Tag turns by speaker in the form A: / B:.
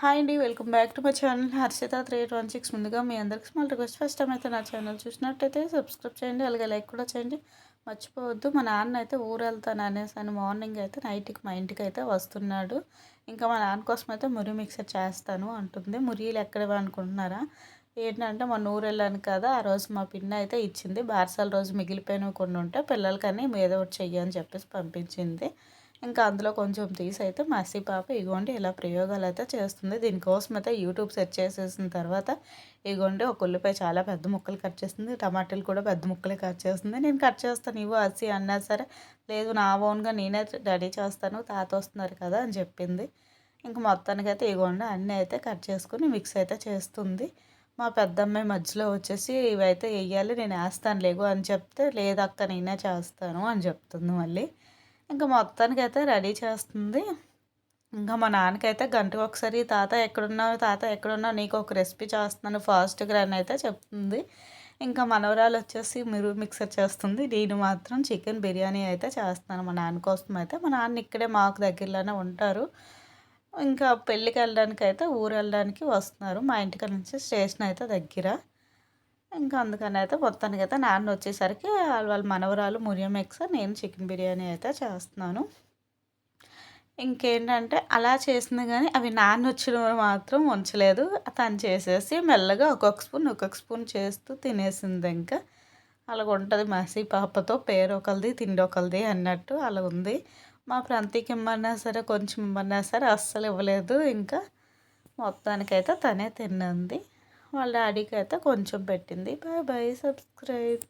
A: Hi అండి. Welcome back to my channel Harshitha 3816. ముందుగా మీ అందరికి స్మాల్ రిక్వెస్ట్, ఫస్ట్ టైం అయితే నా ఛానల్ చూసినట్టయితే సబ్స్క్రైబ్ చేయండి, అలాగే లైక్ కూడా చేయండి. మర్చిపోవద్దు. మా నాన్న అయితే ఊరు వెళ్తాను అనేసి అని మార్నింగ్ అయితే నైట్కి మా ఇంటికి అయితే వస్తున్నాడు. ఇంకా మా నాన్న కోసం అయితే మురి మిక్సర్ చేస్తాను అంటుంది. మురియలు ఎక్కడవి అనుకుంటున్నారా? ఏంటంటే మొన్న ఊరు వెళ్ళాను కదా, ఆ రోజు మా పిన్న అయితే ఇచ్చింది. బారసాల రోజు మిగిలిపోయినవి కొన్ని ఉంటే పిల్లలకని ఏదో ఒకటి చెయ్యి అని చెప్పేసి పంపించింది. ఇంకా అందులో కొంచెం తీసి అయితే మసి పాప ఇగోండి ఇలా ప్రయోగాలు అయితే చేస్తుంది. దీనికోసం అయితే యూట్యూబ్ సెర్చ్ చేసేసిన తర్వాత ఇగోండి ఒక ఉల్లిపాయ చాలా పెద్ద ముక్కలు కట్ చేస్తుంది, టమాటాలు కూడా పెద్ద ముక్కలే కట్ చేస్తుంది. నేను కట్ చేస్తాను ఇవ్వు అసి అన్నా సరే, లేదు నా ఓన్గా నేనే రెడీ చేస్తాను, తాత వస్తున్నారు కదా అని చెప్పింది. ఇంక మొత్తానికైతే ఇగోండి అన్నీ అయితే కట్ చేసుకుని మిక్స్ అయితే చేస్తుంది. మా పెద్దమ్మాయి మధ్యలో వచ్చేసి ఇవైతే వేయాలి, నేను వేస్తాను లేగు అని చెప్తే, లేదక్క నేనే చేస్తాను అని చెప్తుంది మళ్ళీ. ఇంకా మొత్తానికైతే రెడీ చేస్తుంది. ఇంకా మా నాన్నకైతే గంటకు ఒకసారి తాత ఎక్కడున్నావు, తాత ఎక్కడున్నావు, నీకు ఒక రెసిపీ చేస్తున్నాను ఫాస్ట్గా అని అయితే చెప్తుంది. ఇంకా మనవరాలు వచ్చేసి మిక్సర్ చేస్తుంది, నేను మాత్రం చికెన్ బిర్యానీ అయితే చేస్తున్నాను మా నాన్న కోసం అయితే. మా నాన్న ఇక్కడే మాకు దగ్గరలోనే ఉంటారు. ఇంకా పెళ్ళికి వెళ్ళడానికి అయితే ఊరు వెళ్ళడానికి వస్తున్నారు, మా ఇంటికి నుంచి స్టేషన్ అయితే దగ్గర. ఇంకా అందుకని అయితే మొత్తానికైతే నాన్న వచ్చేసరికి వాళ్ళ మనవరాలు మురియం ఎగ్స్, నేను చికెన్ బిర్యానీ అయితే చేస్తున్నాను. ఇంకేంటంటే అలా చేసింది కానీ అవి నాన్న వచ్చినవి మాత్రం ఉంచలేదు. తను చేసేసి మెల్లగా ఒక్కొక్క స్పూన్ చేస్తూ తినేసింది. ఇంకా అలాగ ఉంటుంది మసి పాపతో, పేరు ఒకరిది తిండి ఒకరిది అన్నట్టు అలా ఉంది. మా ప్రాంతీకి ఇమ్మన్నా సరే, కొంచెం ఇమ్మన్నా సరే అస్సలు ఇవ్వలేదు. ఇంకా మొత్తానికైతే తనే తిన్నది. వాళ్ళ డాడీకి అయితే కొంచెం పెట్టింది. Bye bye, subscribe.